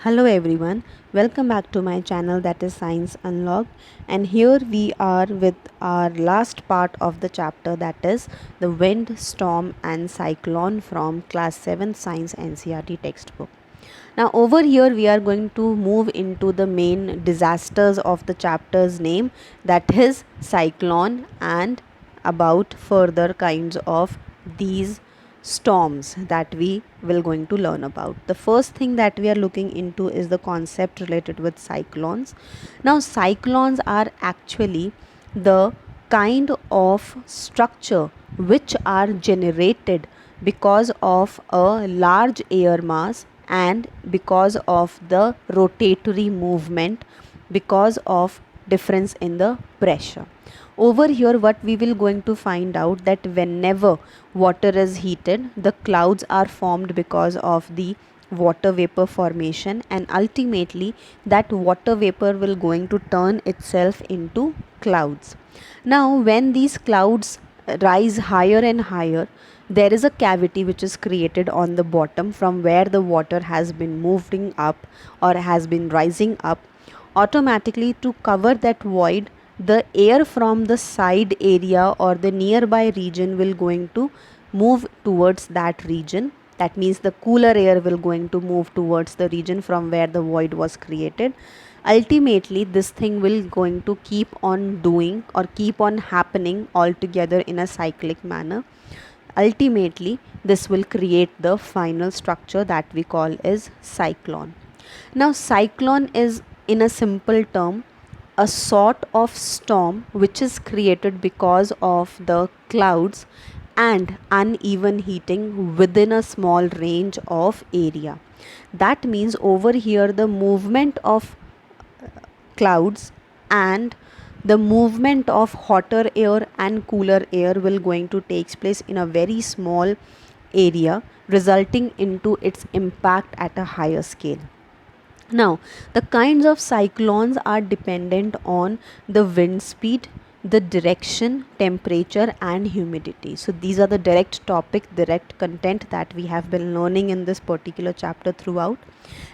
Hello everyone, welcome back to my channel, that is Science Unlocked, and here we are with our last part of the chapter, that is the wind, storm and cyclone from class 7 science NCERT textbook. Now over here we are going to move into the main disasters of the chapter's name, that is cyclone, and about further kinds of these storms that we will going to learn about. The first thing that we are looking into is the concept related with cyclones. Now cyclones are actually the kind of structure which are generated because of a large air mass and because of the rotatory movement, because of difference in the pressure. Over here what we will going to find out that whenever water is heated, the clouds are formed because of the water vapor formation, and ultimately that water vapor will going to turn itself into clouds. Now when these clouds rise higher and higher, there is a cavity which is created on the bottom from where the water has been moving up or has been rising up. Automatically, to cover that void, the air from the side area or the nearby region will going to move towards that region. That means the cooler air will going to move towards the region from where the void was created. Ultimately this thing will going to keep on doing or keep on happening altogether in a cyclic manner. Ultimately this will create the final structure that we call as cyclone. Now cyclone is, in a simple term, a sort of storm which is created because of the clouds and uneven heating within a small range of area. That means over here the movement of clouds and the movement of hotter air and cooler air will going to take place in a very small area, resulting into its impact at a higher scale. Now, the kinds of cyclones are dependent on the wind speed, the direction, temperature, and humidity. So, these are the direct topic, direct content that we have been learning in this particular chapter throughout.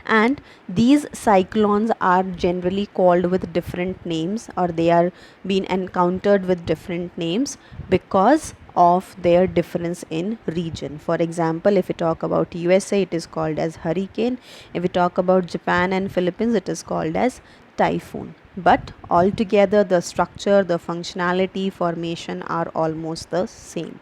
And these cyclones are generally called with different names, or they are being encountered with different names because of their difference in region. For example, if we talk about USA, it is called as hurricane. If we talk about Japan and Philippines, it is called as typhoon. But altogether the structure, the functionality, formation are almost the same.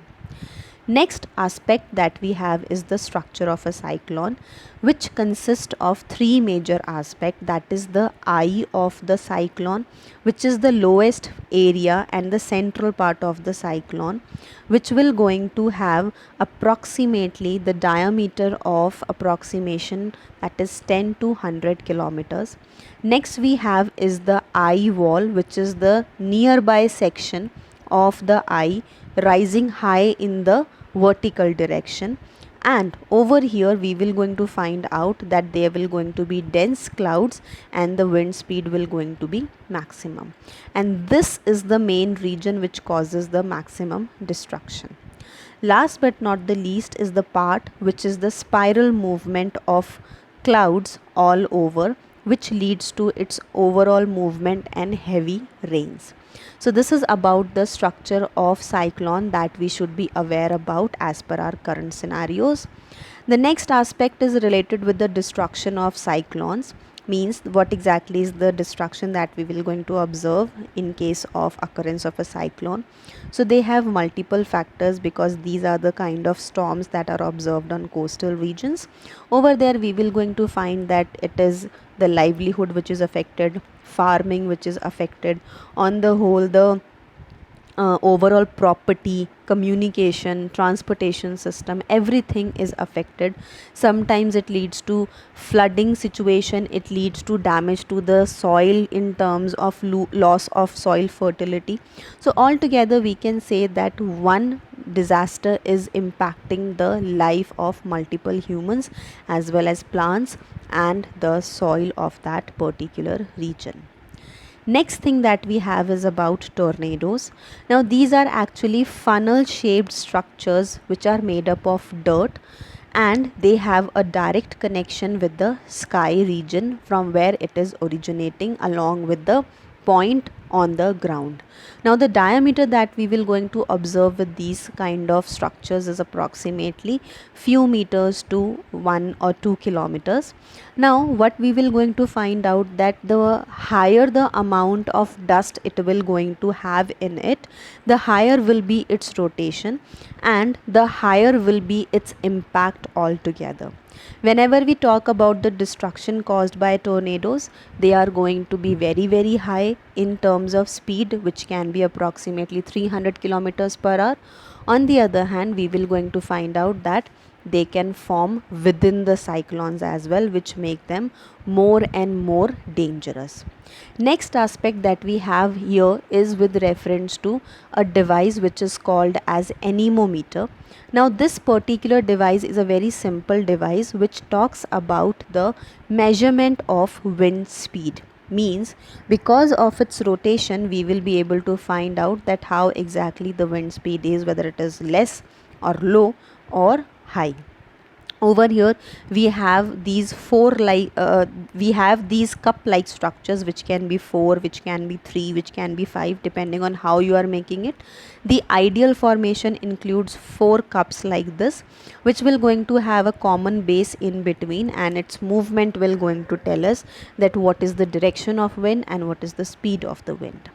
Next aspect that we have is the structure of a cyclone, which consists of three major aspects. That is the eye of the cyclone, which is the lowest area and the central part of the cyclone, which will going to have approximately the diameter of approximation, that is 10 to 100 kilometers. Next we have is the eye wall, which is the nearby section of the eye rising high in the vertical direction, and over here we will going to find out that there will going to be dense clouds and the wind speed will going to be maximum, and this is the main region which causes the maximum destruction. Last but not the least is the part which is the spiral movement of clouds all over, which leads to its overall movement and heavy rains. So this is about the structure of cyclone that we should be aware about as per our current scenarios. The next aspect is related with the destruction of cyclones, means what exactly is the destruction that we will going to observe in case of occurrence of a cyclone. So they have multiple factors because these are the kind of storms that are observed on coastal regions. Over there we will going to find that it is the livelihood which is affected, farming which is affected, on the whole the overall property, communication, transportation system, everything is affected. Sometimes it leads to flooding situation, it leads to damage to the soil in terms of loss of soil fertility. So altogether we can say that one disaster is impacting the life of multiple humans as well as plants and the soil of that particular region. Next thing that we have is about tornadoes. Now these are actually funnel shaped structures which are made up of dirt, and they have a direct connection with the sky region from where it is originating along with the point on the ground. Now the diameter that we will going to observe with these kind of structures is approximately few meters to 1 or 2 kilometers. Now what we will going to find out that the higher the amount of dust it will going to have in it, the higher will be its rotation and the higher will be its impact altogether. Whenever we talk about the destruction caused by tornadoes, they are going to be very high in terms of speed, which can be approximately 300 kilometers per hour. On the other hand, we will going to find out that they can form within the cyclones as well, which make them more and more dangerous. Next aspect that we have here is with reference to a device which is called as anemometer. Now this particular device is a very simple device which talks about the measurement of wind speed. Means because of its rotation we will be able to find out that how exactly the wind speed is, whether it is less or low or high. Over here we have these we have these cup like structures which can be 4, which can be 3, which can be 5, depending on how you are making it. The ideal formation includes 4 cups like this, which will going to have a common base in between, and its movement will going to tell us that what is the direction of wind and what is the speed of the wind.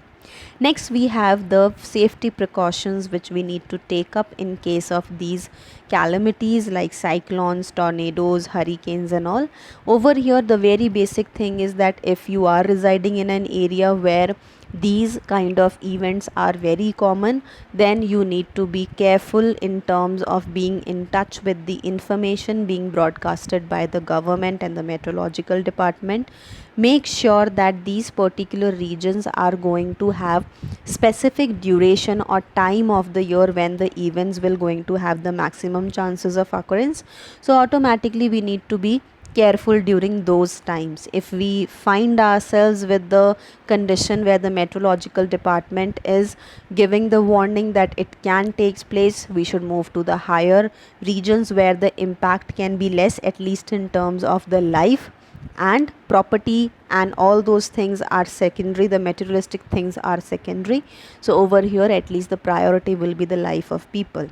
Next we have the safety precautions which we need to take up in case of these calamities like cyclones, tornadoes, hurricanes and all. Over here the very basic thing is that if you are residing in an area where these kind of events are very common, then you need to be careful in terms of being in touch with the information being broadcasted by the government and the meteorological department. Make sure that these particular regions are going to have specific duration or time of the year when the events will going to have the maximum chances of occurrence. So automatically we need to be careful during those times. If we find ourselves with the condition where the meteorological department is giving the warning that it can take place, we should move to the higher regions where the impact can be less, at least in terms of the life and property, and all those things are secondary. The materialistic things are secondary. So over here at least the priority will be the life of people.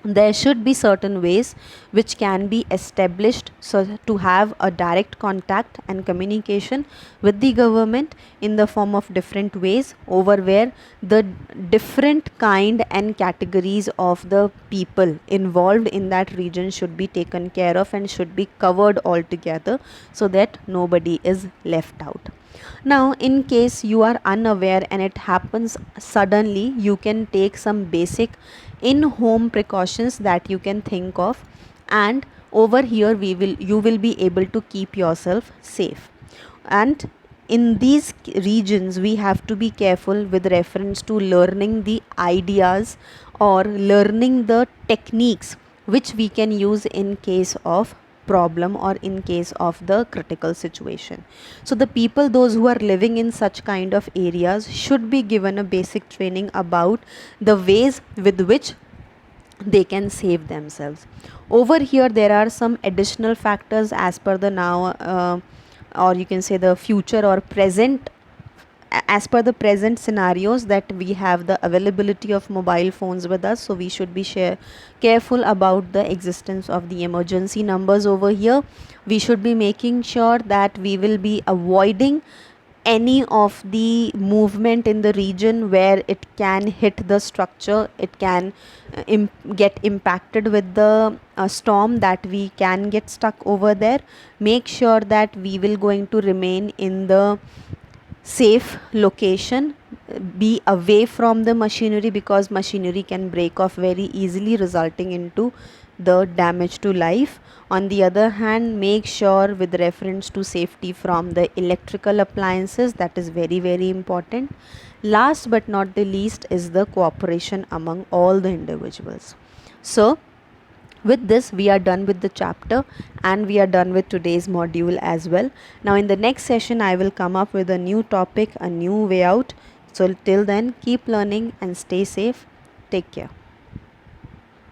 There should be certain ways which can be established so to have a direct contact and communication with the government in the form of different ways, over where the different kind and categories of the people involved in that region should be taken care of and should be covered altogether so that nobody is left out. Now in case you are unaware and it happens suddenly, you can take some basic in home precautions that you can think of, and over here you will be able to keep yourself safe. And in these regions we have to be careful with reference to learning the ideas or learning the techniques which we can use in case of problem or in case of the critical situation. So the people, those who are living in such kind of areas, should be given a basic training about the ways with which they can save themselves. Over here there are some additional factors as per the now or you can say the future or present, as per the present scenarios that we have the availability of mobile phones with us. So we should be careful about the existence of the emergency numbers over here. We should be making sure that we will be avoiding any of the movement in the region where it can hit the structure, it can get impacted with the storm, that we can get stuck over there. Make sure that we will going to remain in the safe location, be away from the machinery, because machinery can break off very easily, resulting into the damage to life. On the other hand, make sure with reference to safety from the electrical appliances, that is very important. Last but not the least is the cooperation among all the individuals. So with this we are done with the chapter and we are done with today's module as well. Now in the next session I will come up with a new topic, a new way out. So till then, keep learning and stay safe. Take care.